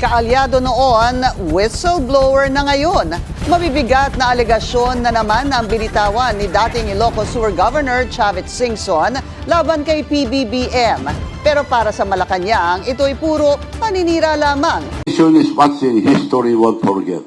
kaalyado noon, whistleblower na ngayon. Mabibigat na alegasyon na naman ang binitawan ni dating Ilocos Sur Governor Chavit Singson laban kay PBBM. Pero para sa Malacanang, ito'y puro paninira lamang. Nation is what history won't forget.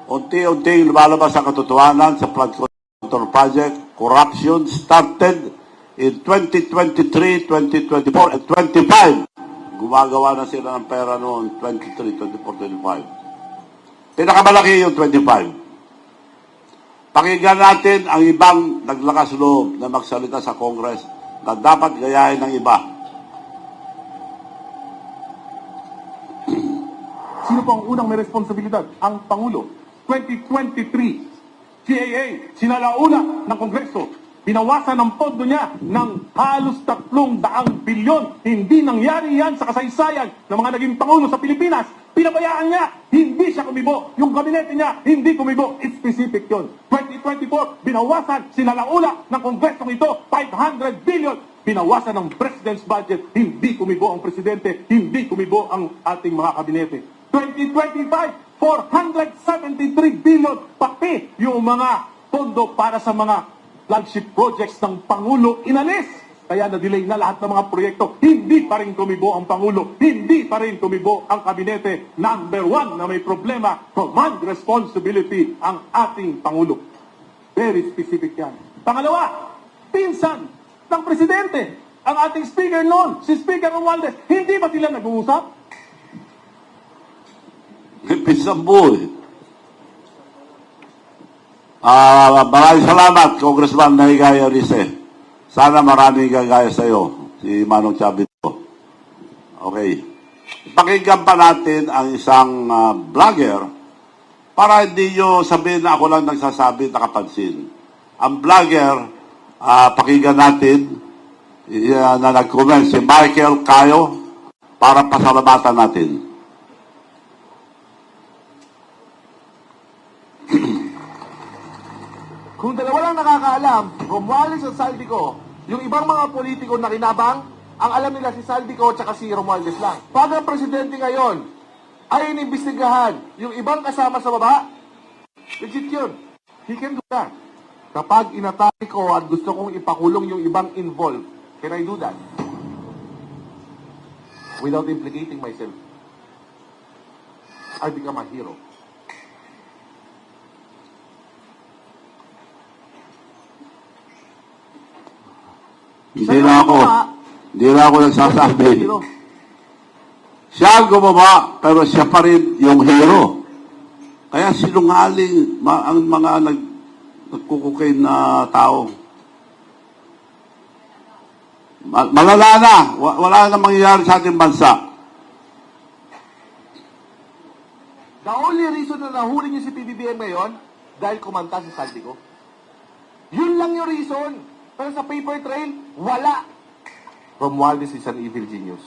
Unti-unti lumalabas ang katotohanan sa flood control project. Corruption started in 2023, 2024, and 25. Gumagawa na sila ng pera noon, 23, 24, 25. Pinakamalaki yung 25. Pakinggan natin ang ibang naglakas loob na magsalita sa Congress na dapat gayahin ng iba. Sino po ang unang may responsibilidad? Ang Pangulo. 2023, CAA, sinalauna ng Kongreso. Binawasan ang pondo niya ng halos 300 bilyon. Hindi nangyari yan sa kasaysayan ng mga naging Pangulo sa Pilipinas. Pinabayaan niya, hindi siya kumibo. Yung kabinete niya, hindi kumibo. It's specific yun. 2024, binawasan, sinalauna ng Kongresong ito, 500 billion. Binawasan ng President's budget, hindi kumibo ang Presidente, hindi kumibo ang ating mga kabinete. 2025, 473 billion, pati yung mga pondo para sa mga flagship projects ng Pangulo inalis. Kaya na-delay na lahat ng mga proyekto. Hindi pa rin kumibo ang Pangulo. Hindi pa rin kumibo ang kabinete. Number one na may problema, command responsibility ang ating Pangulo. Very specific yan. Pangalawa, pinsan ng Presidente. Ang ating Speaker noon, si Speaker Romualdez. Hindi ba sila nag-uusap? Pisambu. Maraming salamat, Congressman Naigaya Rize. Sana maraming gagaya sa iyo, si Manong Chavito. Okay. Pakinggan pa natin ang isang vlogger para hindi nyo sabihin na ako lang nagsasabi nakapansin. Ang vlogger, pakinggan natin na nag-comment si Michael Cayo para pasalamatan natin. Kung dalawa lang nakakaalam, Romualdez at Saldico, yung ibang mga politiko na kinabang, ang alam nila si Saldico at si Romualdez lang. Pag ang presidente ngayon ay inimbestigahan yung ibang kasama sa baba, legit yun. He can do that. Kapag inatake ko at gusto kong ipakulong yung ibang involved, can I do that? Without implicating myself. I become a hero. Hindi na ako nagsasabi. Siya ang gumawa, pero siya pa rin yung hero. Kaya sinungaling ang mga nagkukukain na tao. Malala na. Wala na mangyayari sa ating bansa. The only reason na nahuli niyo si PBBM ngayon, dahil kumanta si Saldico. Yun lang yung reason. Pero sa paper trail, wala. Romualdez is an evil genius.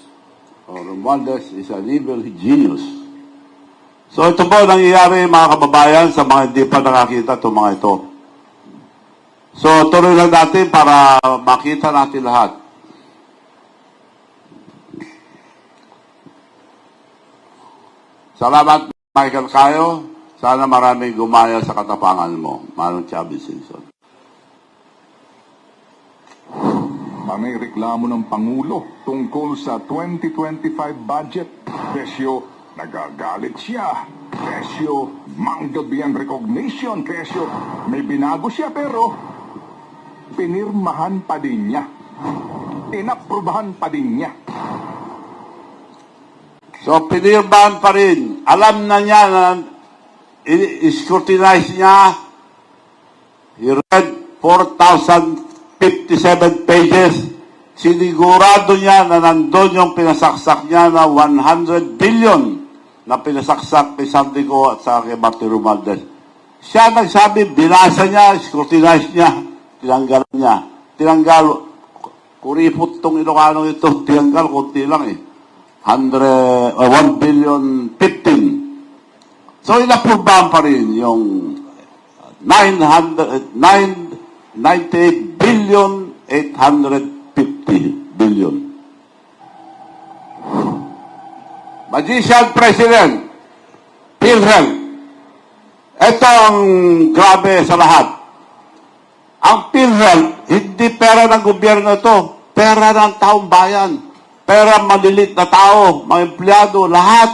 Romualdez is an evil genius. So ito po nangyayari mga kababayan sa mga hindi pa nakakita itong mga ito. So tuloy lang natin para makita natin lahat. Salamat Michael Cayo. Sana maraming gumaya sa katapangan mo, Manong Chavit Singson. May reklamo ng Pangulo tungkol sa 2025 budget. Kesyo, nagagalit siya. Kesyo, mangled beyond recognition. Kesyo, may binago siya pero pinirmahan pa din niya. Inaprubahan pa din niya. So, pinirmahan pa rin. Alam na niya na i-scrutinize niya. He read 4,057 pages. Sinigurado niya na nandun yung pinasaksak niya na 100 billion na pinasaksak kay Saldico at sa kay Martin Romualdez. Siya nagsabi, binasa niya, scrutinize niya, tinanggal niya. Tinanggal, kuripot tong Ilocano ito, tinanggal, kunti lang eh. 1 billion 15. So, inaprubahan pa rin yung 98 billion 850 billion. Magician President, PhilHealth. Ito ang grabe sa lahat. Ang PhilHealth, hindi pera ng gobyerno ito. Pera ng taong bayan. Pera malilit na tao, mga empleyado, lahat.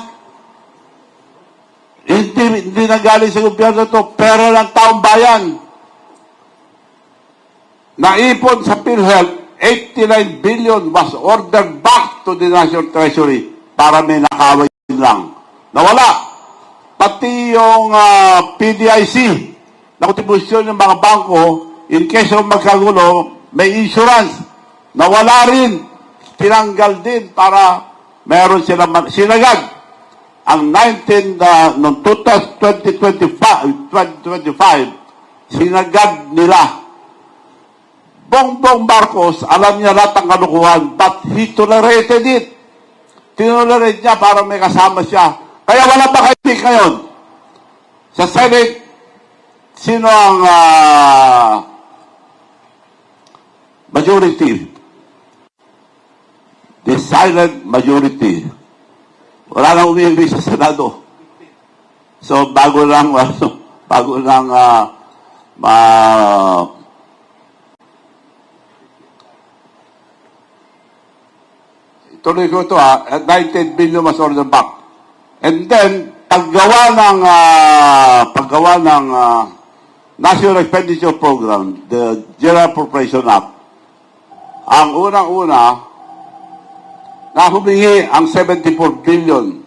Hindi nagaling sa gobyerno ito. Pera ng taong bayan. Naipon sa PhilHealth, 89 billion was ordered back to the National Treasury para may nakaway lang. Nawala. Pati yung PDIC na kontribusyon ng mga bangko, in case of magkagulo, may insurance. Nawala rin. Tinanggal din para meron sila sinagad. Ang 2025, sinagad nila. Bongbong Marcos, alam niya lahat ang kalukuhan, but he tolerated it. Tinolerate niya para may kasama siya. Kaya wala pa kayo ngayon. Sa Senate, sino ang majority? The silent majority. Wala nang umiibig sa Senado. So, bago lang tuloy ko ito 19 billion mas order back. And then, paggawa ng National Expenditure Program, the General Appropriation Act, ang unang-una, na humingi ang 74 billion.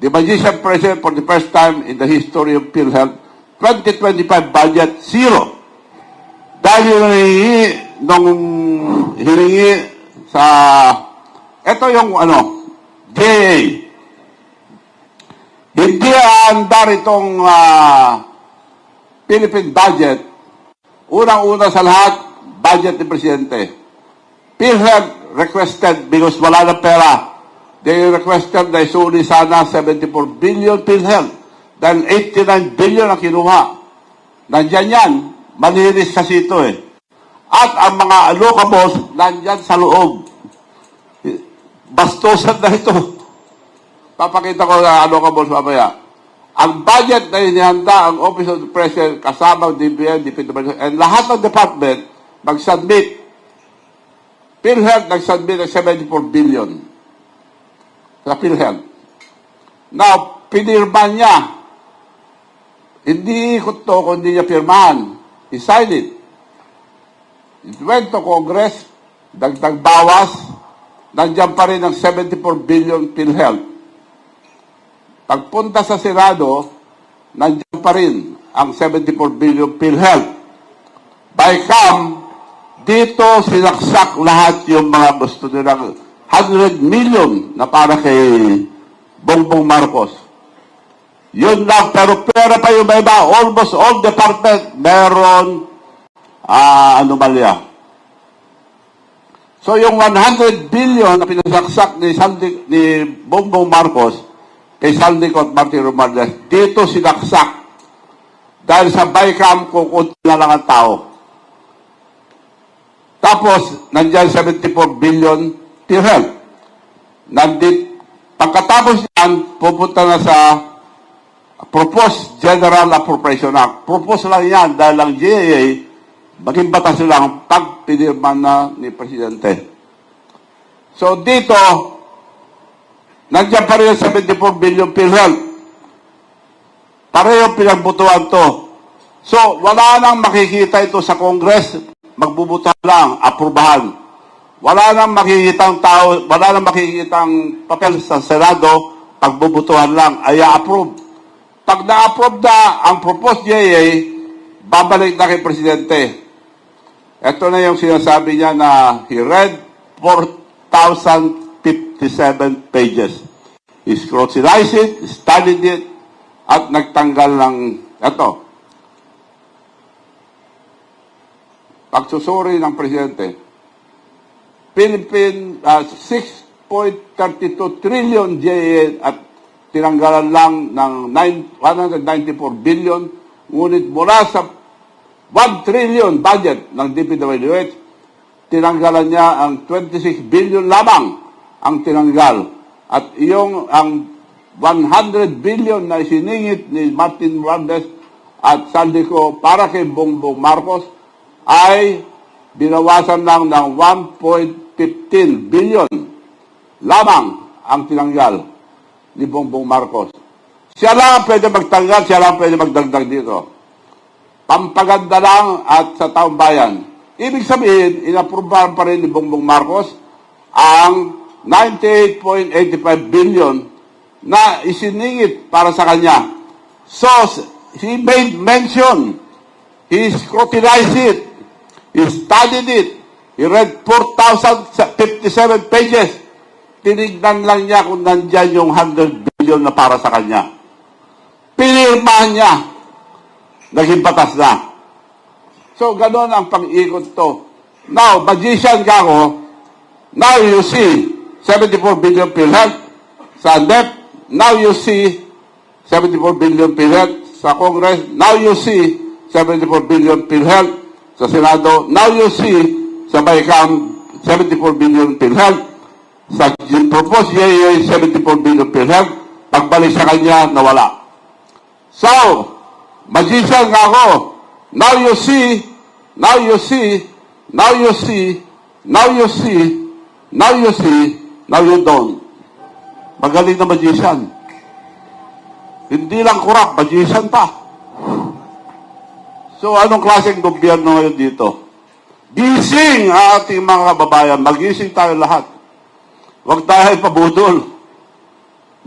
The Magician President, for the first time in the history of PhilHealth, 2025 budget, zero. Dahil yung hiningi sa, ito yung DA. Hindi aandar itong Philippine budget. Unang-una sa lahat, budget ni Presidente. PhilHealth requested, because wala na pera, they requested na isuli sana 74 billion PhilHealth. Then 89 billion ang kinuha. Nandyan yan. Malinis kasi ito eh. At ang mga allocables, nandyan sa loob. Bastusan na ito. Papakita ko na allocables mamaya. Ang budget na inihanda ang Office of the President, kasama ang DBM, DPWH, and lahat ng department, mag-submit. PhilHealth nag-submit ng 74 billion sa PhilHealth. Now, pinirman niya. Hindi ikot to kung hindi niya pirmahan. He signed it. It went to Congress, dagdag bawas, nandiyan pa rin ang 74 billion PhilHealth. Pagpunta sa Senado, nandiyan pa rin ang 74 billion PhilHealth. By come, dito sinaksak lahat yung mga gusto nilang 100 million na para kay Bongbong Marcos. Yun lang, pero pera pa yung iba. Almost all department meron anomalya. So yung 100 billion na pinasaksak ni Bongbong Marcos kay Saldico at Martin Romualdez, dito sinaksak. Dahil sa BICAM, kukunti na lang ang tao. Tapos, nandiyan 74 billion PhilHealth. Pagkatapos yan, pupunta na sa Proposed General Appropriation Act. Propose lang yan dahil ang GAA, maging batas lang pag pinirman na ni Presidente. So dito, nandiyan pa rin 74 billion PhilHealth. Pareho pinagbutuan to. So, wala nang makikita ito sa Congress, magbubutuhan lang, aprubahan. Wala nang makikitang tao, wala nang makikitang papel sa Senado, pagbubutuhan lang, ay approve. Pag na-approve na ang proposed GAA, babalik na kay Presidente. Ito na yung sinasabi niya na he read 4,057 pages. He scrutinized it, studied it, at nagtanggal ng ito. Pagsusuri ng Presidente. Philippine 6.32 trillion GAA at tinanggalan lang ng 194 billion, ngunit mula sa 1 trillion budget ng DPWH, tinanggalan niya ang 26 billion lamang ang tinanggal. At ang 100 billion na isiningit ni Martin Romualdez at Saldico para kay Bongbong Marcos ay binawasan lang ng 1.15 billion lamang ang tinanggal ni Bongbong Marcos. Siya lang ang pwede magtanggal, siya lang ang pwede magdagdag dito. Pampaganda lang at sa taong bayan. Ibig sabihin, inaprubahan pa rin ni Bongbong Marcos ang 98.85 billion na isiningit para sa kanya. So, he made mention, he scrutinized it, he studied it, he read 4,057 pages. Tinignan lang niya kung nandyan yung 100 billion na para sa kanya. Pinirmahan niya. Naging batas na. So, gano'n ang pag-ikot to. Now, magician ka ako. Now you see 74 billion PhilHealth sa NEP. Now you see 74 billion PhilHealth sa Congress. Now you see 74 billion PhilHealth sa Senado. Now you see sa BICAM 74 billion PhilHealth. Sa proposed GAA 74 billion PhilHealth. Pagbalik sa kanya, nawala. So, magician nga ako. Now you see, now you see, now you see, now you see, now you see, now you don't. Magaling na magician. Hindi lang kurap, magician pa. So, anong klaseng gobyerno ngayon dito? Gising ang ating mga kababayan. Magising tayo lahat. Huwag tayo pabudol.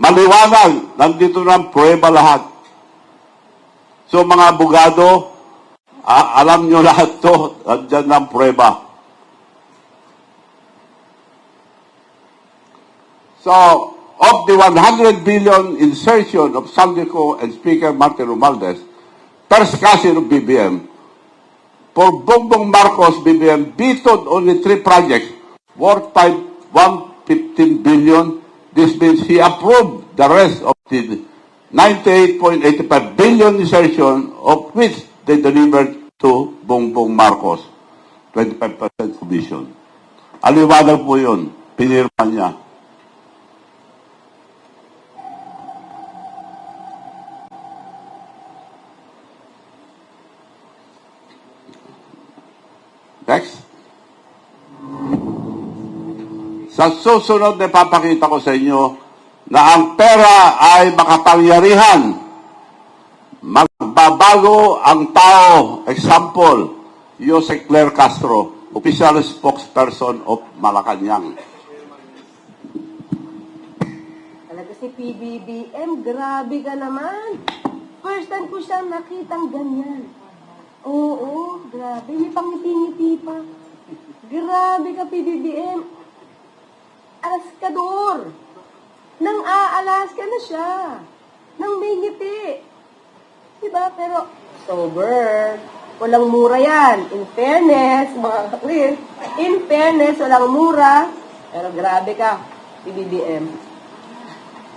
Maliwanag. Nandito na ang prueba lahat. So, mga abogado, alam nyo lahat to. Nandyan na ang prueba. So, of the 100 billion insertion of Saldico and Speaker Martin Romualdez, first cousin of BBM, for Bongbong Marcos, BBM vetoed only 3 projects worth 115 billion. This means he approved the rest of the 98.85 billion insertion, of which they delivered to Bongbong Marcos. 25% commission. Aliwanag po yun. Pinirma niya. Next. Sa susunod na papakita ko sa inyo na ang pera ay makapangyarihan. Magbabago ang tao. Example, Jose Claire Castro, official spokesperson of Malacanang. Talaga si PBBM, grabe ka naman. First time ko siyang nakitang ganyan. Oo, grabe. May pangiti-ngiti pa. Grabe ka, PBBM. Alaskador. Nang aalas ka na siya. Nang may ngiti. Diba? Pero, sober. Walang mura yan. In fairness, mga kakwil. In fairness, walang mura. Pero grabe ka, PBBM.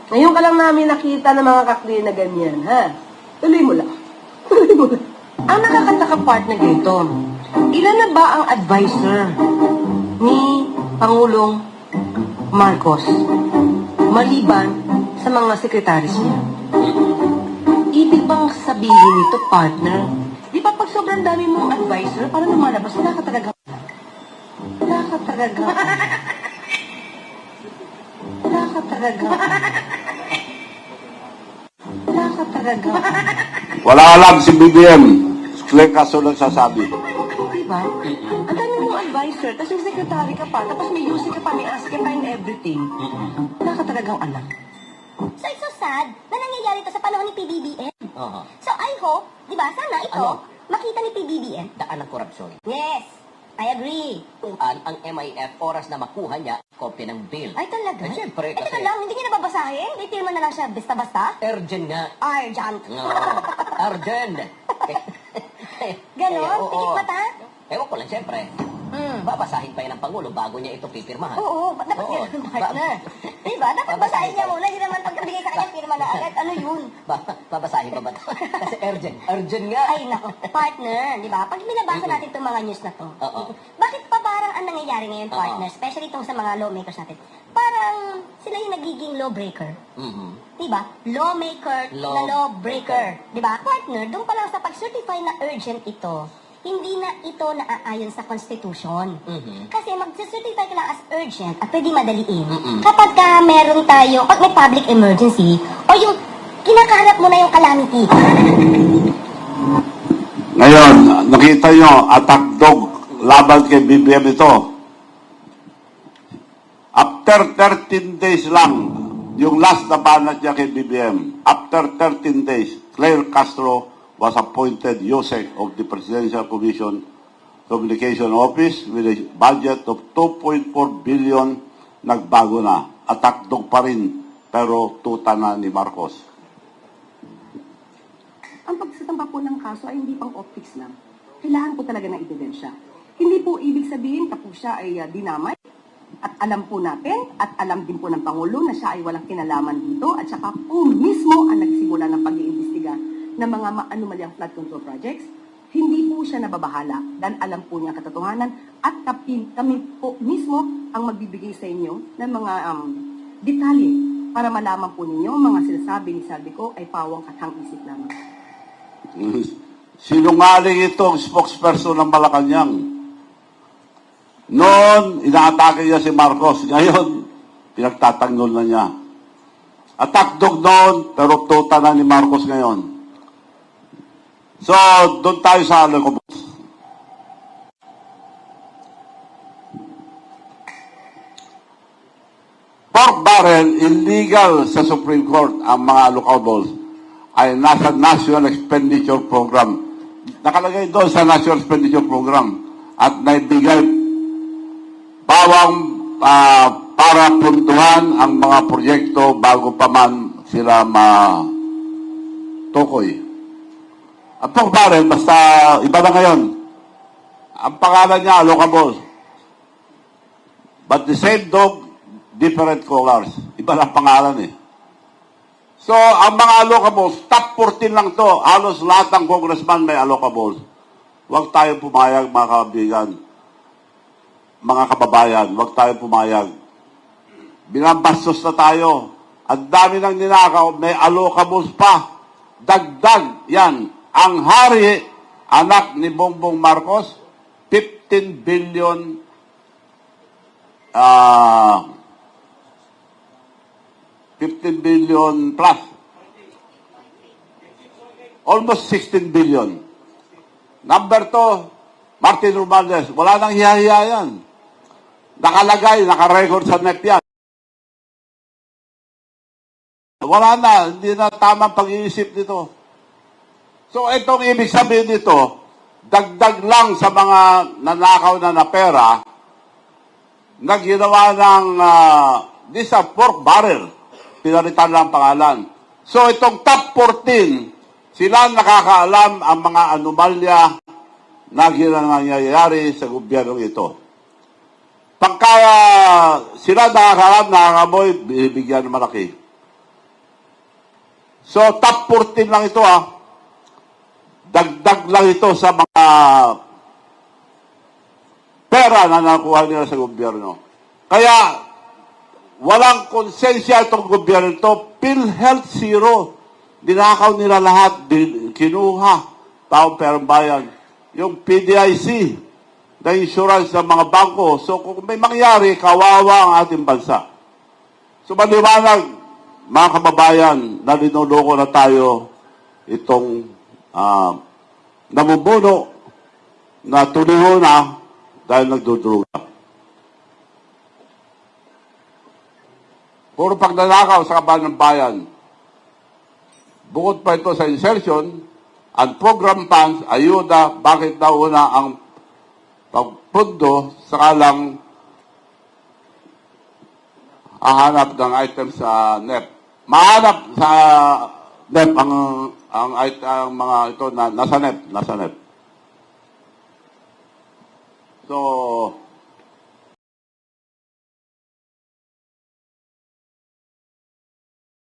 Ngayon ka lang namin nakita ng mga kakwil na ganyan, ha? Tuloy mo lang. Tuloy mo lang. Ang nakakataka part na ganito, ilan na ba ang advisor ni Pangulong Marcos maliban sa mga sekretaris niya? Ibig bang sabihin nito, partner? Di ba pag sobrang dami mong advisor, parang lumalabas, wala ka talaga. Wala ka talaga. Wala ka talaga. Wala ka talaga. Wala alam si BBM. Claire Castro lang sasabi. Diba? Ang dami mong advisor, tapos may secretary ka pa, tapos may UC ka pa, may ASC ka pa, and everything. Wala ka talagang alam. So it's so sad na nangyayari ito sa panahon ni PBBM. So I hope, di ba, sana ito, makita ni PBBM. Daan ng korupsyon. Yes, I agree. Ang MIF, oras na makuha niya, kopya ng bill. Ay talaga? Eh, siyempre, Teka kasi- lang, hindi niya nababasahin? May pirma na lang siya, basta-basta? Urgent nga. Urgent. No, urgent. Ganon? Eh, oo. Pikit mata? Ewan ko lang, siyempre. Babasahin pa yan ng Pangulo bago niya ito pipirmahan. Oo, dapat Oo. ganun, partner. Diba? Dapat basahin niya muna, hindi naman pagkabigay sa kanya, pirma na agad. Ano yun? Babasahin pa ba ito? Kasi urgent. Urgent nga. Ay, nako, partner, di ba? Pag binabasa natin itong mga news na to, Oo. bakit pa parang ang nangyayari nangyayari ngayon, partner, especially itong sa mga lawmakers natin, parang sila yung nagiging lawbreaker. Diba? Lawmaker na lawbreaker. Diba? Partner, doon pa lang sa pag-certify na urgent ito, hindi na ito naaayon sa Constitution. Kasi mag-certify ka lang as urgent at pwede madaliin. Kapag ka meron tayo, pag may public emergency, o yung kinakaharap mo na yung calamity. Ngayon, nakita nyo, attack dog laban kay BBM ito. After 13 days lang, yung last na banat niya kay BBM, after 13 days, Claire Castro was appointed USEC of the Presidential Commission Communication Office with a budget of 2.4 billion. Nagbago na. Attack dog pa rin, pero tuta na ni Marcos. Ang pagsasampa po ng kaso ay hindi pang optics lang. Kailangan po talaga ng ebidensya. Hindi po ibig sabihin na po siya ay dinamay. At alam po natin, at alam din po ng Pangulo na siya ay walang kinalaman dito at saka po mismo ang nagsimula ng pag-iimbestiga ng mga anomalyang flood control projects. Hindi po siya nababahala dahil alam po niya ang katotohanan at kami po mismo ang magbibigay sa inyo ng mga detalye para malaman po ninyo ang mga sinasabi ni Saldico ay pawang katang-isip lamang. Sinungaling itong spokesperson ng Malacanang. Noon, inaatake niya si Marcos. Ngayon, pinagtatanggol na niya. Attack dog noon, pero tuta na ni Marcos ngayon. So, doon tayo sa Alocobos. Pork barrel, illegal sa Supreme Court ang mga Alocobos ay nasa National Expenditure Program. Nakalagay doon sa National Expenditure Program at naibigay bawang para puntuhan ang mga proyekto bago pa man sila matukoy. At pork barrel, basta iba na ngayon. Ang pangalan niya, Alocabos. But the same dog, different colors. Iba lang pangalan eh. So, ang mga Alocabos, top 14 lang to. Halos lahat ng congressman may Alocabos. Huwag tayong pumayag, mga kaibigan. Mga kababayan, huwag tayong pumayag. Binabastos na tayo. Ang dami ng ninakaw, may Alocabos pa. Dagdag, yan. Ang hari, anak ni Bongbong Marcos, 15 billion 15 billion plus. Almost 16 billion. Number 2, Martin Romualdez. Wala nang hiya-hiya yan. Nakalagay, nakarecord sa NEP yan. Wala na, hindi na tamang pag-iisip dito. So, itong ibig sabihin nito, dagdag lang sa mga nanakaw na pera na ginawa ng this a pork barrel. Pinalitan lang pangalan. So, itong top 14, sila nakakaalam ang mga anomalya na nangyayari sa gobyerno ito. Pagka sila nakakaalam, nakakamoy, bibigyan ng malaki. So, top 14 lang ito Dagdag lang ito sa mga pera na nakuha nila sa gobyerno. Kaya, walang konsensya itong gobyerno ito. PhilHealth zero. Dinakaw nila lahat. Kinuha. Taong perang bayan. Yung PDIC na insurance ng mga bangko. So, kung may mangyari, kawawa ang ating bansa. So, maliwanag, mga kababayan, na linuloko na tayo itong namubuno na tuliho na dahil nagdudruga. Puro pagnanakaw sa kaban ng bayan. Bukod pa ito sa insertion, ang program funds, ayuda, bakit daw una ang pagpundo sakalang hahanap ng item sa NEP. Mahanap sa NEP ang mga ito na nasa NEP. So,